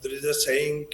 there is a saying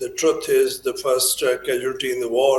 the truth is the first casualty in the war,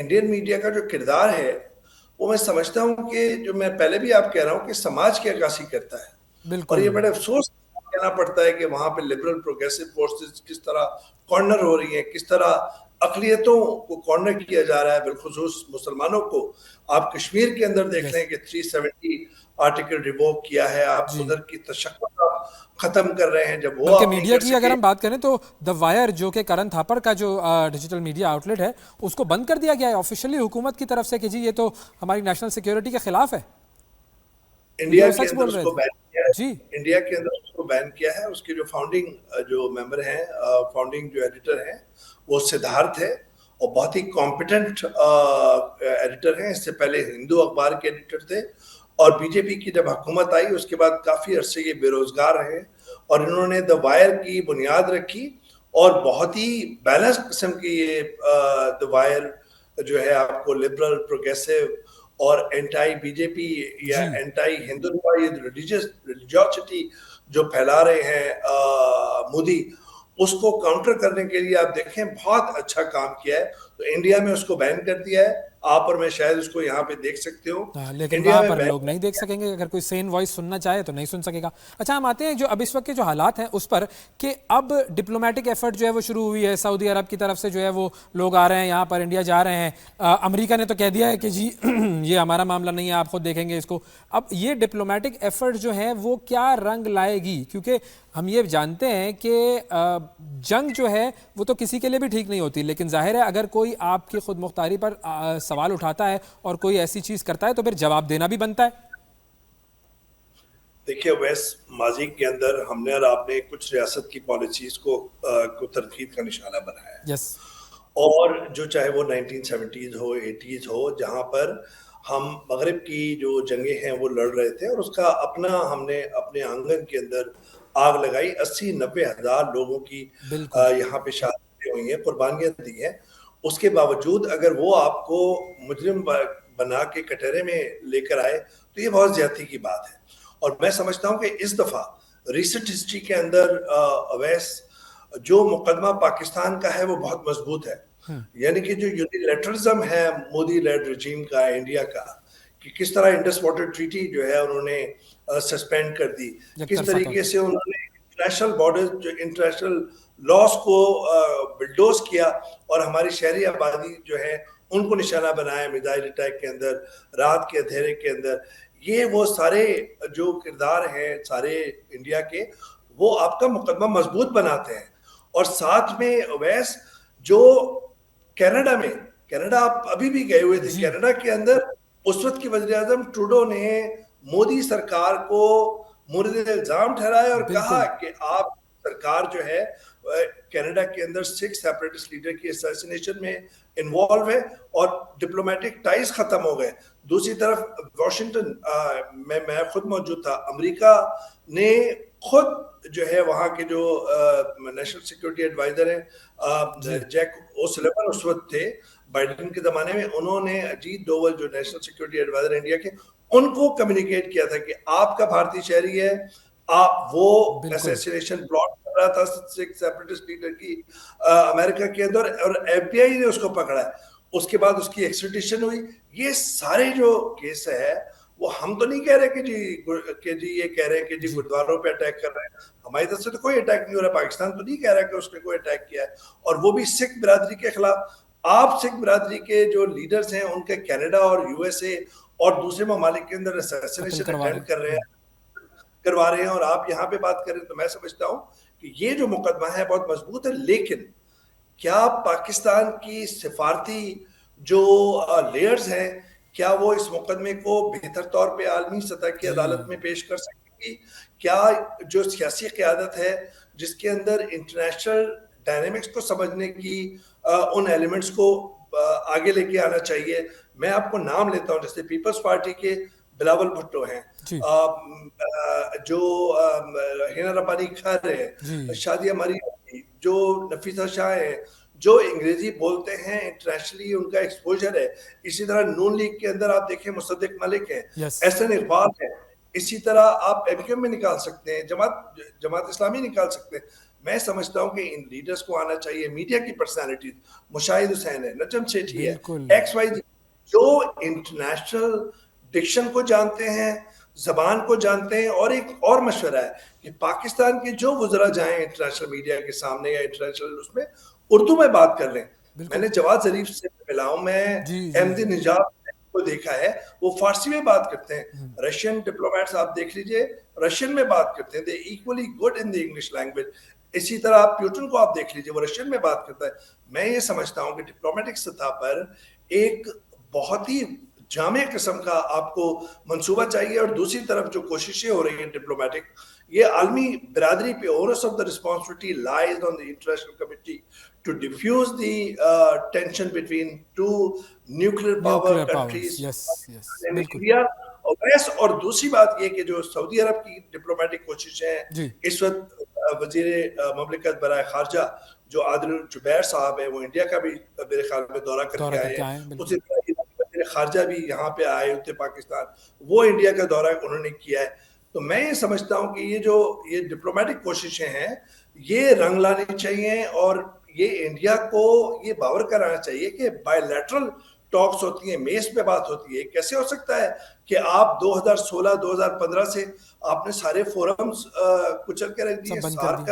Indian media کا جو کردار ہے وہ میں سمجھتا ہوں کہ جو میں پہلے بھی آپ کہہ رہا ہوں کہ سماج کی عکاسی کرتا ہے. اور یہ بالکل. بڑے افسوس کہنا پڑتا ہے کہ وہاں پہ لبرل پروگریسو فورسز کس طرح کارنر ہو رہی ہیں, کس طرح اقلیتوں کو کارنر کیا جا رہا ہے, بالخصوص مسلمانوں کو. آپ کشمیر کے اندر دیکھ لیں کہ 370 آرٹیکل ریووک کیا ہے, آپ جی. ادھر کی تشکل ختم کر رہے ہیں جب وہ بلکہ آپ نہیں میڈیا کر کی اگر سکے. ہم بات کریں تو دا وائر جو کہ کرن تھاپڑ کا جو ڈیجیٹل میڈیا آؤٹ لیٹ ہے اس کو بند کر دیا گیا ہے آفیشلی حکومت کی طرف سے کہ جی یہ تو ہماری نیشنل سیکیورٹی کے خلاف ہے, کیونکہ انڈیا وہ کے سچ اندر بول اس رہے کو تھے. بین کیا ہے. جی. انڈیا کے اندر اس کو بین کیا ہے. اس کے جو فاؤنڈنگ جو ممبر ہیں, فاؤنڈنگ جو ایڈیٹر ہیں وہ سدھارتھ ہے, اور بہت ہی کمپیٹنٹ ایڈیٹر ہیں. اس سے پہلے ہندو اخبار کے ایڈیٹر تھے, اور بی جے پی کی جب حکومت آئی اس کے بعد کافی عرصے یہ بے روزگار رہے, اور انہوں نے دا وائر کی بنیاد رکھی, اور بہت ہی بیلنس قسم کی یہ دا وائر جو ہے آپ کو لبرل پروگریسو اور اینٹائی بی جے پی یا جی. اینٹائی ہندوتوا, یہ ریلیجیوسٹی جو پھیلا رہے ہیں مودی, اس کو کاؤنٹر کرنے کے لیے آپ دیکھیں بہت اچھا کام کیا ہے. تو انڈیا میں اس کو بین کر دیا ہے. آپ اور میں شاید اس کو یہاں پہ دیکھ سکتے ہو, لیکن انڈیا وہاں میں پر بین. لوگ نہیں دیکھ سکیں گے. اگر کوئی سین وائس سننا چاہے تو نہیں سن سکے گا. اچھا ہم آتے ہیں جو اب اس وقت کے جو حالات ہیں اس پر, کہ اب ڈپلومیٹک ایفرٹ جو ہے وہ شروع ہوئی ہے. سعودی عرب کی طرف سے جو ہے وہ لوگ آ رہے ہیں یہاں پر, انڈیا جا رہے ہیں. امریکہ نے تو کہہ دیا ہے کہ جی یہ ہمارا معاملہ نہیں ہے, آپ خود دیکھیں گے اس کو. اب یہ ڈپلومیٹک ایفرٹ جو ہے وہ کیا رنگ لائے گی, کیونکہ ہم یہ جانتے ہیں کہ جنگ جو ہے وہ تو کسی کے لیے بھی ٹھیک نہیں ہوتی, لیکن ظاہر ہے اگر کوئی آپ کی خود مختاری پر سوال اٹھاتا ہے اور کوئی ایسی چیز کرتا ہے تو پھر جواب دینا بھی بنتا ہے. دیکھیے ویس, ماضی کے اندر ہم نے اور آپ نے کچھ ریاست کی پالیسیز کو تنقید کا نشانہ بنایا ہے, یس. اور جو چاہے وہ 1970s ہو 80s ہو, جہاں پر ہم مغرب کی جو جنگیں ہیں وہ لڑ رہے تھے, اور اس کا اپنا ہم نے اپنے آنگن کے اندر آگ لگائی. 80-90 ہزار لوگوں کی بالکل. یہاں پہ شہادتیں ہوئی ہیں, قربانیاں دی ہیں. اس کے باوجود اگر وہ آپ کو مجرم بنا کے کٹہرے میں لے کر آئے تو یہ بہت زیادتی کی بات ہے. اور میں سمجھتا ہوں کہ اس دفعہ ریسنٹ ہسٹری کے اندر اویس جو مقدمہ پاکستان کا ہے وہ بہت مضبوط ہے. یعنی کہ جو یونیلیٹرزم ہے مودی لیڈ رجیم کا, انڈیا کا, کہ کس طرح انڈس واٹر ٹریٹی جو ہے انہوں نے سسپینڈ کر دی, یک کس طرفہ طور طریقے پہ. سے انہوں نے انٹرنیشنل بارڈر جو انٹرنیشنل لاس کو بلڈوز کیا, اور ہماری شہری آبادی جو ہے ان کو نشانہ بنایا میزائل اٹیک کے اندر, رات کے اندھیرے کے اندر. یہ وہ سارے جو کردار ہیں سارے انڈیا کے, وہ آپ کا مقدمہ مضبوط بناتے ہیں. اور ساتھ میں اویس جو کینیڈا آپ ابھی بھی گئے ہوئے تھے, جی. کینیڈا کے اندر اس وقت کی وزیر اعظم ٹروڈو نے مودی سرکار کو مورد الزام ٹھہرایا اور کہا بالکل. کہ آپ سرکار جو ہے کینیڈا کے اندر 6 سیپریٹسٹ لیڈر کی اسیسینیشن میں انوالو ہے, اور ڈپلومیٹک ٹائز ختم ہو گئے. دوسری طرف واشنگٹن میں خود موجود تھا, امریکہ نے خود جو ہے وہاں کے جو نیشنل سیکیورٹی ایڈوائزر ہیں جیک او سلیون اس وقت تھے بائیڈن کے زمانے میں, انہوں نے اجیت ڈوول جو نیشنل سیکیورٹی ایڈوائزر انڈیا کے, ان کو کمیونیکیٹ کیا تھا کہ آپ کا بھارتی شہری ہے, آپ وہ اسیسینیشن پلاٹ کر رہا تھا سیپریٹسٹ لیڈر کی امریکہ کے اندر, اور ایف بی آئی نے اس کو پکڑا ہے. اس کے بعد اس کی ایکسٹریڈیشن ہوئی. یہ سارے جو کیس ہے وہ ہم تو نہیں کہہ رہے کہ جی یہ کہہ رہے ہیں کہ جی گردواروں پہ اٹیک کر رہے ہیں. ہماری طرف سے تو کوئی اٹیک نہیں ہو رہا, پاکستان تو نہیں کہہ رہا کہ اس نے کوئی اٹیک کیا ہے, اور وہ بھی سکھ برادری کے خلاف. آپ سکھ برادری کے جو لیڈرز ہیں ان کے کینیڈا اور یو ایس اے اور دوسرے ممالک کے اندر اسیسینیشن اٹیمپٹ کروا رہے ہیں, اور آپ یہاں پہ بات کریں تو میں سمجھتا ہوں کہ یہ جو مقدمہ ہے بہت مضبوط ہے. لیکن کیا پاکستان کی سفارتی جو لیئرز ہیں کیا وہ اس مقدمے کو بہتر طور پہ عالمی سطح کی عدالت میں پیش کر سکیں گی؟ کیا جو سیاسی قیادت ہے جس کے اندر انٹرنیشنل ڈائنامکس کو سمجھنے کی ان ایلیمنٹس کو آگے لے کے آنا چاہیے. میں آپ کو نام لیتا ہوں, جیسے پیپلز پارٹی کے بلاول بھٹو ہیں, جو ہینا ربانی کھر ہے, شادیہ مریم, جو نفیسہ شاہ ہے, جو انگریزی بولتے ہیں, انٹرنیشنلی ان کا ایکسپوجر ہے. اسی طرح نون لیگ کے اندر آپ دیکھیں مصدق ملک ہے, احسن اقبال ہے. اسی طرح آپ ایم کیو ایم میں نکال سکتے ہیں, جماعت اسلامی نکال سکتے ہیں. میں سمجھتا ہوں کہ ان لیڈرز کو آنا چاہیے, میڈیا کی پرسنالٹیز, مشاہد حسین ہے, نجم سیٹھی ہے, ایکس وائی, جو انٹرنیشنل ڈکشن کو جانتے ہیں, زبان کو جانتے ہیں. اور ایک اور مشورہ ہے کہ پاکستان کے جو وزراء جائیں انٹرنیشنل میڈیا کے سامنے یا انٹرنیشنل اس میں, اردو میں بات کر لیں. میں نے جواد ظریف سے ملا ہوں, میں احمدی نژاد کو دیکھا ہے, وہ فارسی میں بات کرتے ہیں. رشین ڈپلومیٹس آپ دیکھ لیجئے, رشین میں بات کرتے ہیں, they equally good in the English language. اسی طرح آپ پیوٹن کو آپ دیکھ لیجئے, وہ رشین میں بات کرتا ہے. میں یہ سمجھتا ہوں کہ ڈپلومیٹک سطح پر ایک بہت ہی جامع قسم کا آپ کو منصوبہ چاہیے. اور دوسری طرف جو کوششیں ہو رہی ہیں ڈپلومیٹک, یہ عالمی برادری پہ, owners of the responsibility لائز on the international committee to diffuse the tension between two nuclear power countries in India. اور دوسری بات یہ کہ جو سعودی عرب کی ڈپلومیٹک کوششیں ہیں اس وقت, وزیر مملکت برائے خارجہ جو عادل الجبیر صاحب ہیں, وہ انڈیا کا بھی میرے خیال میں دورہ کر کے آئے ہیں. اسی طرح وزیر خارجہ بھی یہاں پہ آئے ہوتے پاکستان, وہ انڈیا کا دورہ انہوں نے کیا ہے. تو میں یہ سمجھتا ہوں کہ یہ ڈپلومیٹک کوششیں ہیں, یہ رنگ لانی چاہیے. اور یہ انڈیا کو یہ باور کرانا چاہیے کہ بائی لیٹرل ٹاکس ہوتی ہیں, میز پہ بات ہوتی ہے. کیسے ہو سکتا ہے کہ آپ 2016 2015 سے آپ نے سارے فورمز کچل کے رکھ دیے, سارک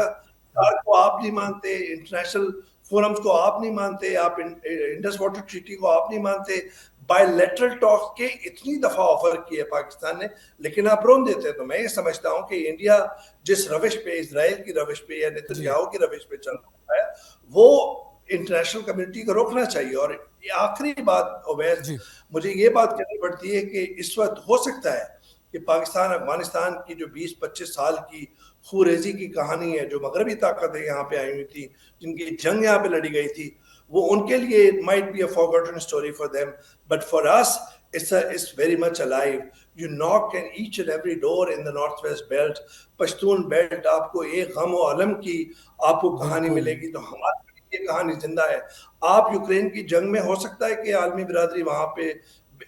کو آپ نہیں مانتے, انٹرنیشنل فورمز کو آپ نہیں مانتے, آپ انڈس واٹر ٹریٹی کو آپ نہیں مانتے. بائی لیٹرل ٹاک کے اتنی دفعہ آفر کیے پاکستان نے, لیکن آپ رون دیتے. تو میں یہ سمجھتا ہوں کہ انڈیا جس روش پہ, اسرائیل کی روش پہ یا نیتنیاہو کی روش پہ چل رہا ہے, وہ انٹرنیشنل کمیونٹی کو روکنا چاہیے. اور یہ آخری بات اویس, مجھے یہ بات کہنی پڑتی ہے کہ اس وقت ہو سکتا ہے کہ پاکستان افغانستان کی جو 20-25 سال کی خوریزی کی کہانی ہے, جو مغربی طاقتیں یہاں پہ آئی ہوئی تھی, جن کی جنگ یہاں پہ لڑی گئی تھی, وہ ان کے لیے it might be a forgotten story for them, but for us it's very much alive. You knock on each and every door in the northwest belt, Pashtun belt, آپ کو ایک غم و علم کی آپ کو کہانی ملے گی. تو ہماری یہ کہانی زندہ ہے. آپ یوکرین کی جنگ میں, ہو سکتا ہے کہ عالمی برادری وہاں پہ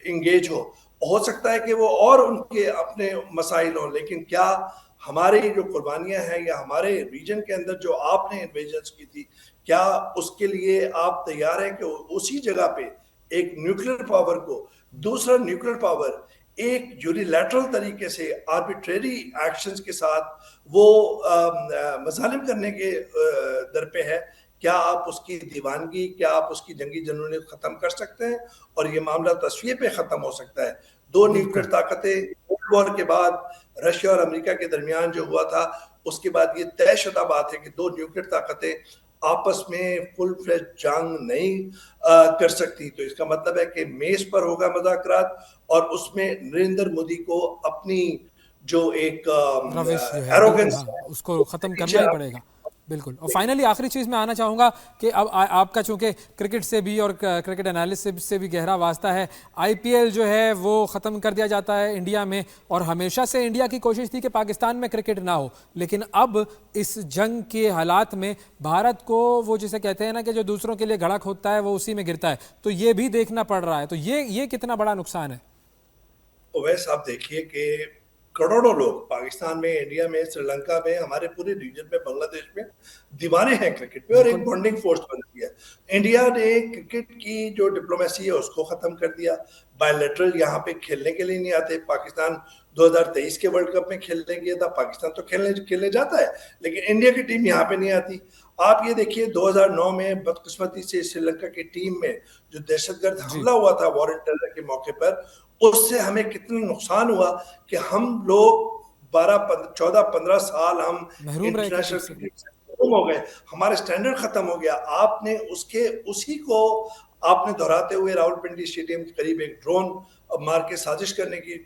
انگیج ہو سکتا ہے کہ وہ اور ان کے اپنے مسائل ہوں, لیکن کیا ہمارے جو قربانیاں ہیں یا ہمارے ریجن کے اندر جو آپ نے انویژنز کی تھی, کیا اس کے لیے آپ تیار ہیں کہ اسی جگہ پہ ایک نیوکلیر پاور کو دوسرا نیوکلیر پاور ایک یونیلیٹرل طریقے سے آربیٹریری ایکشنز کے ساتھ وہ مظالم کرنے کے در پہ ہے؟ کیا آپ اس کی دیوانگی, کیا آپ اس کی جنگی جنونیت ختم کر سکتے ہیں اور یہ معاملہ تصفیے پہ ختم ہو سکتا ہے؟ دو نیوکلیر طاقتیں کولڈ وار کے بعد رشیا اور امریکہ کے درمیان جو ہوا تھا, اس کے بعد یہ طے شدہ بات ہے کہ دو نیوکلیر طاقتیں آپس میں فل فلیج جنگ نہیں کر سکتی. تو اس کا مطلب ہے کہ میز پر ہوگا مذاکرات, اور اس میں نریندر مودی کو اپنی جو ایک ایروگنس اس کو ختم کرنا ہی پڑے گا. بالکل. اور فائنلی آخری چیز میں آنا چاہوں گا کہ اب آپ کا چونکہ کرکٹ سے بھی اور کرکٹ انالیسس سے بھی گہرا واسطہ ہے, آئی پی ایل جو ہے وہ ختم کر دیا جاتا ہے انڈیا میں, اور ہمیشہ سے انڈیا کی کوشش تھی کہ پاکستان میں کرکٹ نہ ہو, لیکن اب اس جنگ کے حالات میں بھارت کو وہ جسے کہتے ہیں نا کہ جو دوسروں کے لیے گھڑا کھودتا ہے وہ اسی میں گرتا ہے, تو یہ بھی دیکھنا پڑ رہا ہے. تو یہ کتنا بڑا نقصان ہے؟ اویس آپ دیکھیے کہ کروڑوں لوگ پاکستان میں, انڈیا میں, سری لنکا میں, ہمارے پورے ریجن میں, بنگلہ دیش میں دیوانے ہیں کرکٹ پہ, اور ایک بانڈنگ فورس بن گئی ہے. انڈیا نے کرکٹ کی جو ڈپلومیسی ہے اس کو ختم کر دیا. بائی لیٹرل یہاں پہ کھیلنے کے لیے نہیں آتے. پاکستان 2023 کے ورلڈ کپ میں کھیلنے گیا تھا, پاکستان تو کھیلنے جاتا ہے, لیکن انڈیا کی ٹیم یہاں پہ نہیں آتی. آپ یہ دیکھیے 2009 میں بدقسمتی سے سری لنکا کی ٹیم میں جو دہشت گرد حملہ ہوا تھا وارن ٹیلر کے موقع پر, اس سے ہمیں کتنا نقصان ہوا کہ ہم لوگ 14-15 سال ہم انٹرنیشنل کرکٹ سے ختم ہو گئے, ہمارے سٹینڈرڈ ختم ہو گیا. آپ نے اسی کو آپ نے دہراتے ہوئے راولپنڈی اسٹیڈیم کے قریب ایک ڈرون مار کے سازش کرنے کی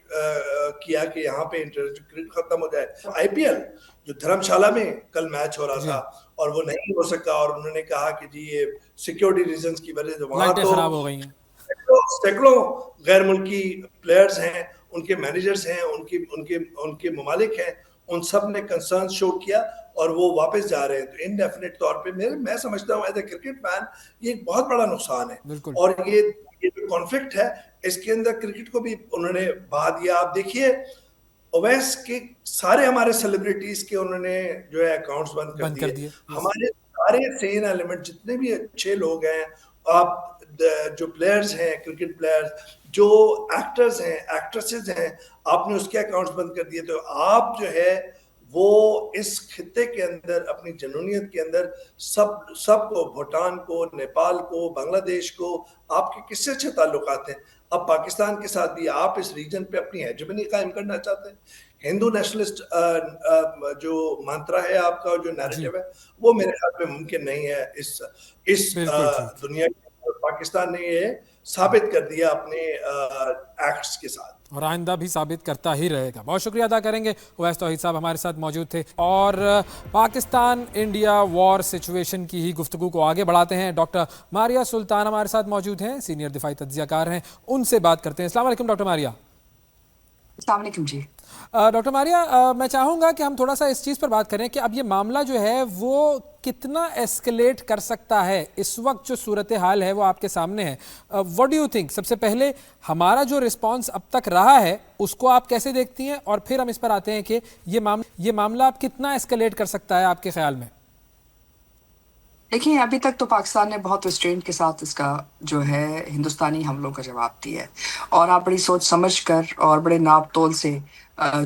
کیا کہ یہاں پہ انٹرنیشنل کرکٹ ختم ہو جائے. آئی پی ایل جو دھرم شالہ میں کل میچ ہو رہا تھا اور وہ نہیں ہو سکا, اور انہوں نے کہا کہ جی یہ سیکیورٹی ریزنز کی وجہ سے وہاں تو خراب ہو گئی ہیں, سینکڑوں غیر ملکی پلیئرز ہیں, ان کے مینیجرز ہیں, ان کے ممالک ہیں, ان سب نے کنسرن شو کیا اور وہ واپس جا رہے ہیں. تو انڈیفینٹ طور پہ میں سمجھتا ہوں ایز اے کرکٹ فین یہ ایک بہت بڑا نقصان ہے. اور یہ جو کانفلکٹ ہے اس کے اندر کرکٹ کو بھی انہوں نے بہا دیا. آپ دیکھیے اویس کے سارے ہمارے سیلیبریٹیز کے انہوں نے جو ہے اکاؤنٹس بند کر دیے. ہمارے سارے سین ایلیمنٹ جتنے بھی اچھے لوگ ہیں, آپ جو پلیئرز ہیں, کرکٹ پلیئرز, جو ایکٹرز ہیں, ایکٹریسز ہیں, آپ نے اس کے اکاؤنٹس بند کر دیے. تو آپ جو ہے وہ اس خطے کے اندر اپنی جنونیت کے اندر سب کو, بھوٹان کو, نیپال کو, بنگلہ دیش کو, آپ کے کس سے اچھے تعلقات ہیں. اب پاکستان کے ساتھ بھی آپ اس ریجن پہ اپنی ہیجمنی قائم کرنا چاہتے ہیں. ہندو نیشنلسٹ جو منترا ہے آپ کا, جو نیریٹو ہے, وہ میرے خیال میں ممکن نہیں ہے اس دنیا کے اندر. پاکستان نے یہ ثابت کر دیا اپنے ایکٹس کے ساتھ, اور آئندہ بھی ثابت کرتا ہی رہے گا. بہت شکریہ ادا کریں گے. اویس توحید صاحب ہمارے ساتھ موجود تھے. اور پاکستان انڈیا وار سچویشن کی ہی گفتگو کو آگے بڑھاتے ہیں. ڈاکٹر ماریہ سلطان ہمارے ساتھ موجود ہیں, سینئر دفاعی تجزیہ کار ہیں, ان سے بات کرتے ہیں. السلام علیکم ڈاکٹر ماریہ. السلام علیکم جی. ڈاکٹر ماریہ, میں چاہوں گا کہ ہم تھوڑا سا اس چیز پر بات کریں کہ اب یہ معاملہ جو ہے وہ کتنا ایسکلیٹ کر سکتا ہے. اس وقت جو صورتحال ہے وہ آپ کے سامنے ہے. واٹ ڈو یو تھنک, سب سے پہلے ہمارا جو رسپانس اب تک رہا ہے اس کو آپ کیسے دیکھتی ہیں, اور پھر ہم اس پر آتے ہیں کہ یہ معاملہ اب کتنا ایسکلیٹ کر سکتا ہے آپ کے خیال میں. دیکھیں, ابھی تک تو پاکستان نے بہت ریسٹرینٹ کے ساتھ اس کا جو ہے ہندوستانی حملوں کا جواب دیا ہے, اور آپ بڑی سوچ سمجھ کر اور بڑے ناپ تول سے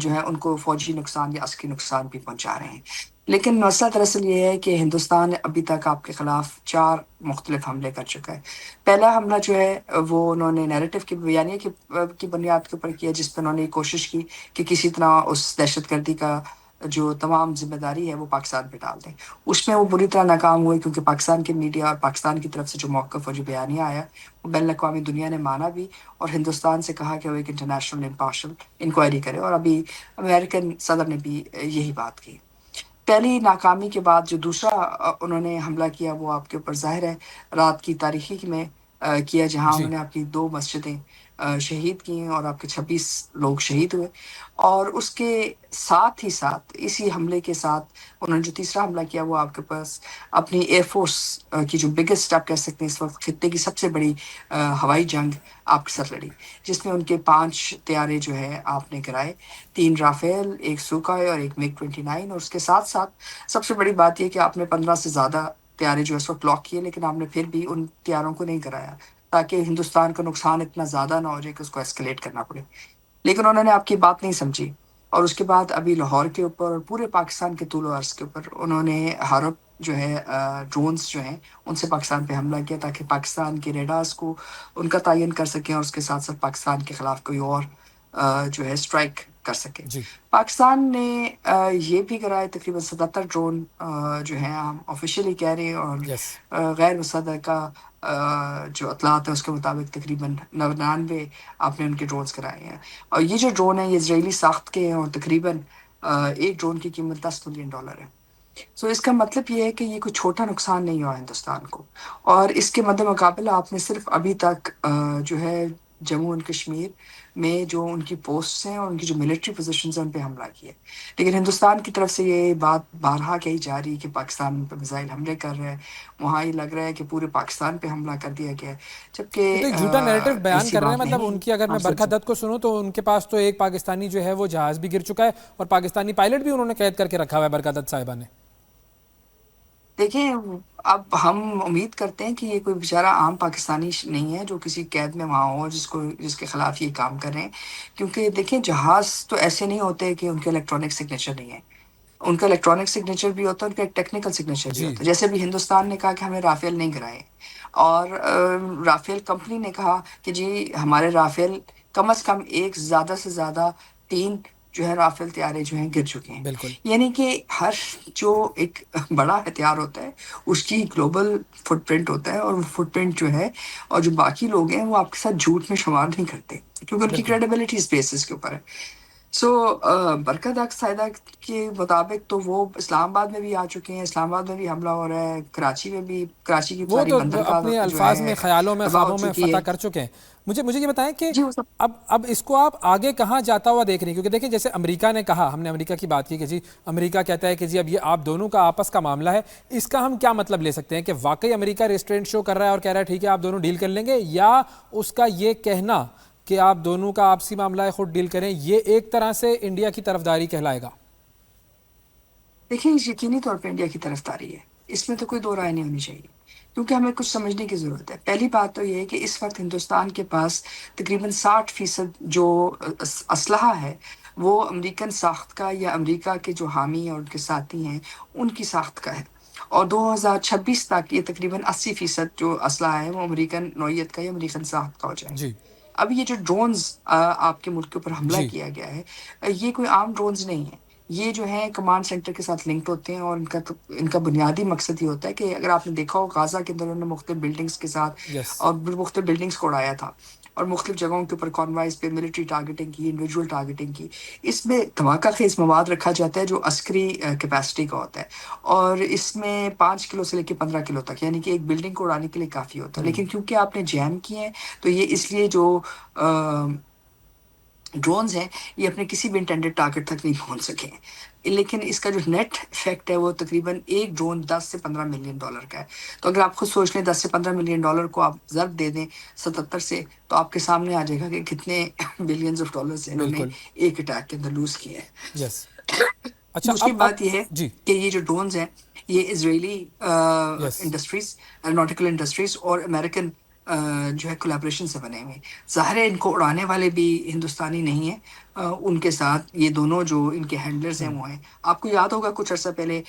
جو ہے ان کو فوجی نقصان یا عسکری نقصان بھی پہنچا رہے ہیں. لیکن مسئلہ دراصل یہ ہے کہ ہندوستان ابھی تک آپ کے خلاف 4 مختلف حملے کر چکا ہے. پہلا حملہ جو ہے وہ انہوں نے نیریٹو کی بیانیے کی بنیاد کے اوپر کیا, جس پہ انہوں نے کوشش کی کہ کسی طرح اس دہشت گردی کا جو تمام ذمہ داری ہے وہ پاکستان پہ ڈال دیں. اس میں وہ بری طرح ناکام ہوئے, کیونکہ پاکستان کی میڈیا اور پاکستان کی طرف سے جو موقف اور جو بیانیہ آیا وہ بین الاقوامی دنیا نے مانا بھی, اور ہندوستان سے کہا کہ وہ ایک انٹرنیشنل امپارشل انکوائری کرے, اور ابھی امریکن صدر نے بھی یہی بات کی. پہلی ناکامی کے بعد جو دوسرا انہوں نے حملہ کیا وہ آپ کے اوپر ظاہر ہے رات کی تاریخی میں کیا, جہاں انہوں نے آپ کی 2 مسجدیں شہید کی ہیں اور آپ کے 26 لوگ شہید ہوئے. اور اس کے ساتھ ہی ساتھ اسی حملے کے ساتھ انہوں نے جو تیسرا حملہ کیا وہ آپ کے پاس اپنی ایئر فورس کی جو بگسٹ آپ کہہ سکتے ہیں اس وقت خطے کی سب سے بڑی ہوائی جنگ آپ کے ساتھ لڑی, جس میں ان کے 5 طیارے جو ہے آپ نے گرائے, 3 رافیل, 1 سوکھائے اور 1 MiG 29. اور اس کے ساتھ ساتھ سب سے بڑی بات یہ کہ آپ نے 15 سے زیادہ طیارے جو ہے اس وقت لاک کیے, لیکن آپ نے پھر بھی ان طیاروں کو نہیں گرایا تاکہ ہندوستان کا نقصان اتنا زیادہ نہ ہو جائے کہ اس کو ایسکلیٹ کرنا پڑے. لیکن انہوں نے آپ کی بات نہیں سمجھی, اور اس کے بعد ابھی لاہور کے اوپر اور پورے پاکستان کے طول و عرض کے اوپر انہوں نے ہارپ جو ہے ڈرونز جو ہیں ان سے پاکستان پہ حملہ کیا تاکہ پاکستان کے ریڈارز کو ان کا تعین کر سکیں, اور اس کے ساتھ ساتھ پاکستان کے خلاف کوئی اور جو ہے اسٹرائک کر سکے. پاکستان نے یہ بھی کرائے تقریباً 77 ڈرون جو ہیں ہم آفیشیلی کہہ رہے ہیں, اور غیر مصدقہ جو اطلاعات ہیں اس کے مطابق تقریباً 99 آپ نے ان کے ڈرونز کرائے ہیں. اور یہ جو ڈرون ہیں یہ اسرائیلی ساخت کے ہیں, اور تقریباً ایک ڈرون کی قیمت $10 ملین ہے. سو اس کا مطلب یہ ہے کہ یہ کوئی چھوٹا نقصان نہیں ہوا ہندوستان کو. اور اس کے مد مقابل آپ نے صرف ابھی تک جو ہے جموں اینڈ کشمیر میں جو ان کی پوسٹس ہیں اور ان کی جو ملٹری پوزیشنز ہیں ان پہ حملہ کیا. لیکن ہندوستان کی طرف سے یہ بات بارہا کہی جا رہی ہے کہ پاکستان پہ میزائل حملے کر رہے ہیں, وہاں یہ لگ رہا ہے کہ پورے پاکستان پہ حملہ کر دیا گیا ہے, جبکہ تو ایک جھوٹا نیریٹو بیان کر رہے ہیں. مطلب ان کی اگر میں برکھا دت کو سنوں تو ان کے پاس تو ایک پاکستانی جو ہے وہ جہاز بھی گر چکا ہے, اور پاکستانی پائلٹ بھی انہوں نے قید کر کے رکھا ہوا ہے برکھا دت صاحبہ نے. دیکھیں, اب ہم امید کرتے ہیں کہ یہ کوئی بیچارہ عام پاکستانی نہیں ہے جو کسی قید میں وہاں ہو جس کے خلاف یہ کام کر رہے ہیں, کیونکہ دیکھیں جہاز تو ایسے نہیں ہوتے کہ ان کے الیکٹرانک سگنیچر نہیں ہے. ان کا الیکٹرانک سگنیچر بھی ہوتا ہے, ان کا ایک ٹیکنیکل سگنیچر بھی ہوتا ہے. جیسے بھی ہندوستان نے کہا کہ ہمیں رافیل نہیں گرائے, اور رافیل کمپنی نے کہا کہ جی ہمارے رافیل کم از کم ایک زیادہ سے زیادہ 3 جو ہے رافیل طیارے جو ہیں گر چکے ہیں. یعنی کہ ہر جو ایک بڑا ہتھیار ہوتا ہے اس کی گلوبل فٹ پرنٹ ہوتا ہے, اور وہ فٹ پرنٹ جو ہے اور جو باقی لوگ ہیں وہ آپ کے ساتھ جھوٹ میں شمار نہیں کرتے, کیونکہ ان کی کریڈیبلٹی اس بیسس کے اوپر ہے. سو برکت صاحبہ کے مطابق تو وہ اسلام آباد میں بھی آ چکے ہیں, اسلام آباد میں بھی حملہ ہو رہا ہے, کراچی میں بھی, کراچی کی وہ ساری تو بندرگاہ اپنے جو الفاظ ہے میں, خیالوں میں, خوابوں میں فتح ہے. کر چکے ہیں. مجھے یہ بتائیں کہ جی اب اس کو آپ آگے کہاں جاتا ہوا دیکھ رہے ہیں, کیونکہ دیکھیں جیسے امریکہ نے کہا, ہم نے امریکہ کی بات کی کہ جی امریکہ کہتا ہے کہ جی اب یہ آپ دونوں کا آپس کا معاملہ ہے, اس کا ہم کیا مطلب لے سکتے ہیں کہ واقعی امریکہ ریسٹرینٹ شو کر رہا ہے اور کہہ رہا ہے ٹھیک ہے آپ دونوں ڈیل کر لیں گے, یا اس کا یہ کہنا کہ آپ دونوں کا آپسی معاملہ خود ڈیل کریں، یہ ایک طرح سے انڈیا کی طرفداری کہلائے گا؟ دیکھیں یقینی طور پہ انڈیا کی طرفداری ہے، اس میں تو کوئی دو رائے نہیں ہونی چاہیے، کیونکہ ہمیں کچھ سمجھنے کی ضرورت ہے۔ پہلی بات تو یہ ہے کہ اس وقت ہندوستان کے پاس تقریباً 60% جو اسلحہ ہے وہ امریکن ساخت کا یا امریکہ کے جو حامی اور ان کے ساتھی ہیں ان کی ساخت کا ہے، اور 2026 تک یہ تقریباً 80% جو اسلحہ ہے وہ امریکن نوعیت کا یا امریکن ساخت کا ہو جائے گا۔ جی اب یہ جو ڈرونز آپ کے ملک کے اوپر حملہ جی کیا گیا ہے، یہ کوئی عام ڈرونز نہیں ہے، یہ جو ہے کمانڈ سینٹر کے ساتھ لنکڈ ہوتے ہیں، اور ان کا بنیادی مقصد یہ ہوتا ہے کہ اگر آپ نے دیکھا ہو غازہ کے اندر انہوں نے مختلف بلڈنگز کے ساتھ یس اور مختلف بلڈنگز کو اڑایا تھا، اور مختلف جگہوں کے اوپر کانوائز پہ ملٹری ٹارگیٹنگ کی، انڈیویجول ٹارگیٹنگ کی۔ اس میں دھماکہ خیز مواد رکھا جاتا ہے جو عسکری کیپیسٹی کا ہوتا ہے، اور اس میں 5 کلو سے لے کے 15 کلو تک، یعنی کہ ایک بلڈنگ کو اڑانے کے لیے کافی ہوتا ہے۔ لیکن کیونکہ آپ نے جیم کیے ہیں تو یہ اس لیے جو ڈرونز ہیں یہ اپنے کسی بھی انٹینڈڈ ٹارگٹ تک نہیں پہنچ سکے ہیں، لیکن اس کا جو نیٹ افیکٹ ہے وہ تقریباً ایک ڈرون 10 سے 15 ملین ڈالر کا ہے۔ تو اگر آپ خود سوچ لیں 10 سے 15 ملین ڈالر کو آپ ضرب دے دیں 77 سے، تو آپ کے سامنے آ جائے گا کہ کتنے بلینز آف ڈالرز انہوں نے بالکل ایک اٹیک کے اندر لوز کیا ہے۔ یس۔ اچھا دوسری اب بات یہ ہے جی کہ یہ جو ڈرونز ہیں یہ اسرائیلی یس انڈسٹریز، ایروناٹیکل انڈسٹریز اور امریکن جو ہے کولیبریشن سے بنے ہوئے ہیں۔ ظاہر ہے ان کو اڑانے والے بھی ہندوستانی نہیں ہیں، ان کے ساتھ یہ دونوں جو ان کے ہینڈلرز ہیں وہ ہیں۔ آپ کو یاد ہوگا کچھ عرصہ پہلے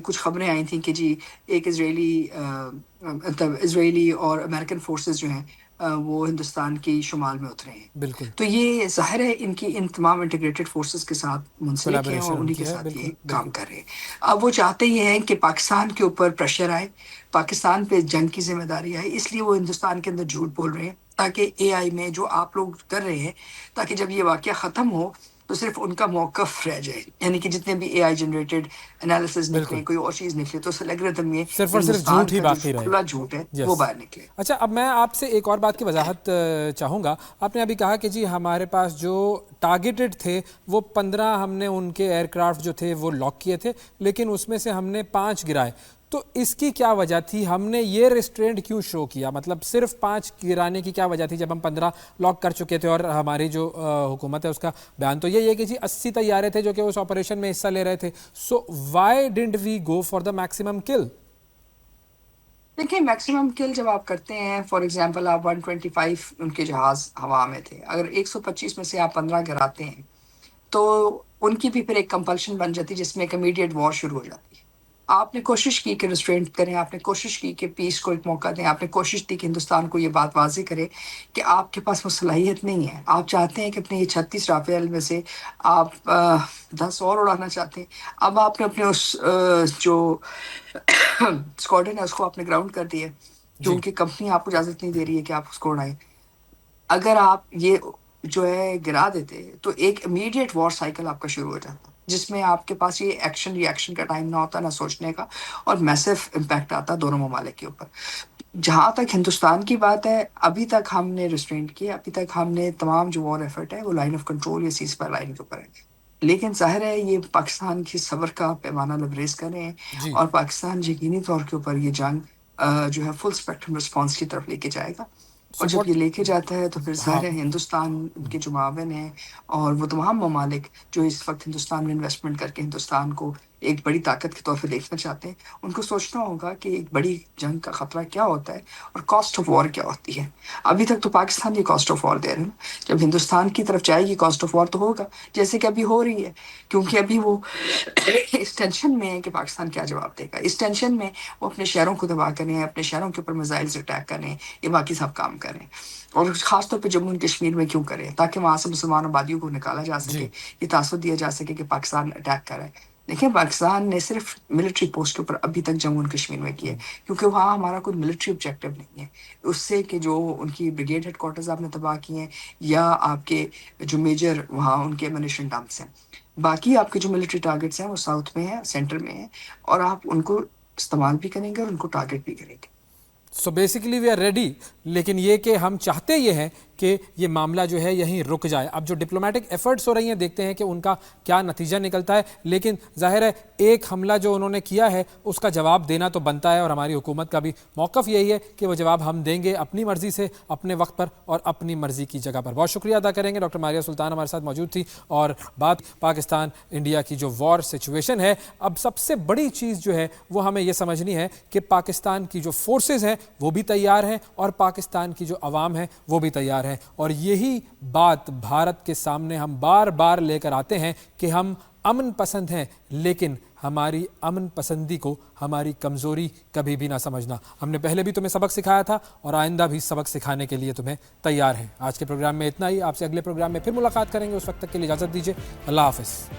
کچھ خبریں آئی تھیں کہ جی ایک اسرائیلی اور امریکن فورسز جو ہیں وہ ہندوستان کی شمال میں اترے ہیں۔ بالکل تو یہ ظاہر ہے ان تمام انٹیگریٹڈ فورسز کے ساتھ منسلک ہیں اور کولیبریشن ان انہی کی کے ہے، ساتھ یہ بالکل کام بالکل کر رہے ہیں۔ اب وہ چاہتے یہ ہیں کہ پاکستان کے اوپر پریشر آئے، پاکستان پہ جنگ کی ذمہ داری آئے، اس لیے وہ ہندوستان کے اندر جھوٹ بول رہے ہیں تاکہ اے آئی میں جو آپ لوگ کر رہے ہیں، تاکہ جب یہ واقعہ ختم ہو تو صرف ان کا موقف رہ جائے، یعنی کہ جتنے بھی اے آئی جنریٹڈ انالیسز بالکل نکلیں، کوئی اور چیز نکلے، تو الگورتھم میں صرف اور صرف ہندوستان جھوٹ ہی کا جو باقی رہے۔ کھلا جھوٹ ہے یس۔ وہ باہر نکلے۔ اچھا اب میں آپ سے ایک اور بات کی وضاحت چاہوں گا۔ آپ نے ابھی کہا کہ جی ہمارے پاس جو ٹارگیٹڈ تھے وہ 15 ہم نے ان کے ایئر کرافٹ جو تھے وہ لاک کیے تھے، لیکن اس میں سے ہم نے 5 گرائے، تو اس کی کیا وجہ تھی؟ ہم نے یہ ریسٹرینٹ کیوں شو کیا؟ مطلب صرف 5 گرانے کی کیا وجہ تھی جب ہم 15 لاک کر چکے تھے؟ اور ہماری جو حکومت ہے اس کا بیان تو یہی ہے کہ جی 80 طیارے تھے جو کہ اس آپریشن میں حصہ لے رہے تھے، so why don't we go for the maximum kill? دیکھیں میکسیمم کل جب آپ کرتے ہیں، فار ایگزامپل آپ 125 ان کے جہاز ہوا میں تھے، اگر 125 میں سے آپ 15 گراتے ہیں تو ان کی بھی پھر ایک کمپلشن بن جاتی جس میں ایک امیڈیٹ وار شروع ہو جاتی ہے۔ آپ نے کوشش کی کہ ریسٹرینٹ کریں، آپ نے کوشش کی کہ پیس کو ایک موقع دیں، آپ نے کوشش کی کہ ہندوستان کو یہ بات واضح کرے کہ آپ کے پاس وہ صلاحیت نہیں ہے، آپ چاہتے ہیں کہ اپنے یہ 36 رافیل میں سے آپ 10 اور اڑانا چاہتے ہیں۔ اب آپ نے اپنے اس جو اسکواڈرن ہے اس کو آپ نے گراؤنڈ کر دیا جی کیونکہ کمپنی آپ کو اجازت نہیں دے رہی ہے کہ آپ اس کو اڑائیں۔ اگر آپ یہ جو ہے گرا دیتے تو ایک امیڈیٹ وار سائیکل آپ کا شروع ہو جاتا جس میں آپ کے پاس یہ ایکشن ری ایکشن کا ٹائم نہ ہوتا، نہ سوچنے کا، اور میسف امپیکٹ آتا دونوں ممالک کے اوپر۔ جہاں تک ہندوستان کی بات ہے، ابھی تک ہم نے ریسٹرینٹ کیا، ابھی تک ہم نے تمام جو وار ایفرٹ ہے وہ لائن آف کنٹرول یا سیز فائر لائن کے اوپر ہے، لیکن ظاہر ہے یہ پاکستان کی صبر کا پیمانہ لبریز کر رہے ہیں، جی اور پاکستان یقینی طور کے اوپر یہ جنگ جو ہے فل اسپیکٹرم رسپانس کی طرف لے کے جائے گا، اور سو جب واٹ یہ لے کے جاتا ہے تو پھر ہاں ظاہر ہے ہندوستان ان کے جو معاون ہیں اور وہ تمام ممالک جو اس وقت ہندوستان میں انویسٹمنٹ کر کے ہندوستان کو ایک بڑی طاقت کے طور پہ دیکھنا چاہتے ہیں، ان کو سوچنا ہوگا کہ ایک بڑی جنگ کا خطرہ کیا ہوتا ہے اور کاسٹ آف وار کیا ہوتی ہے۔ ابھی تک تو پاکستان یہ کاسٹ آف وار دے رہے ہیں، جب ہندوستان کی طرف جائے گی کاسٹ آف وار تو ہوگا، جیسے کہ ابھی ہو رہی ہے، کیونکہ ابھی وہ اس ٹینشن میں ہے کہ پاکستان کیا جواب دے گا، اس ٹینشن میں وہ اپنے شہروں کو تباہ کریں، اپنے شہروں کے اوپر میزائل سے اٹیک کریں، یہ باقی سب کام کریں، اور خاص طور پہ جموں و کشمیر میں کیوں کریں؟ تاکہ وہاں سے مسلمان آبادیوں کو نکالا جا جی سکے، یہ تاثر دیا جا سکے کہ پاکستان اٹیک کر رہا ہے۔ دیکھیں پاکستان نے صرف ملٹری پوسٹ کے اوپر ابھی تک جموں و کشمیر میں کیا ہے، کیونکہ وہاں ہمارا کوئی ملٹری آبجیکٹیو نہیں ہے، اس سے کہ جو ان کی بریگیڈ ہیڈ کوارٹرز آپ نے تباہ کیے ہیں یا آپ کے جو میجر وہاں ان کے امونیشن ڈمپس ہیں، باقی آپ کے جو ملٹری ٹارگیٹس ہیں وہ ساؤتھ میں ہیں، سینٹر میں ہیں، اور آپ ان کو استعمال بھی کریں گے اور ان کو ٹارگیٹ بھی کریں گے۔ So basically we are ready, لیکن یہ کہ ہم چاہتے یہ ہیں کہ یہ معاملہ جو ہے یہیں رک جائے. اب جو ڈپلومیٹک ایفرٹس ہو رہی ہیں دیکھتے ہیں کہ ان کا کیا نتیجہ نکلتا ہے, لیکن ظاہر ہے ایک حملہ جو انہوں نے کیا ہے اس کا جواب دینا تو بنتا ہے, اور ہماری حکومت کا بھی موقف یہی ہے کہ وہ جواب ہم دیں گے اپنی مرضی سے, اپنے وقت پر اور اپنی مرضی کی جگہ پر. بہت شکریہ ادا کریں گے. ڈاکٹر ماریہ سلطان ہمارے ساتھ موجود تھی, اور بات پاکستان انڈیا کی جو وار سچویشن ہے, اب سب سے بڑی چیز جو ہے وہ ہمیں یہ سمجھنی ہے کہ پاکستان کی جو فورسز ہیں وہ بھی تیار ہیں اور پاکستان کی جو عوام ہے وہ بھی تیار ہیں, اور یہی بات بھارت کے سامنے ہم بار بار لے کر آتے ہیں کہ ہم امن پسند ہیں, لیکن ہماری امن پسندی کو ہماری کمزوری کبھی بھی نہ سمجھنا. ہم نے پہلے بھی تمہیں سبق سکھایا تھا اور آئندہ بھی سبق سکھانے کے لیے تمہیں تیار ہیں. آج کے پروگرام میں اتنا ہی. آپ سے اگلے پروگرام میں پھر ملاقات کریں گے. اس وقت تک کے لیے اجازت دیجیے. اللہ حافظ.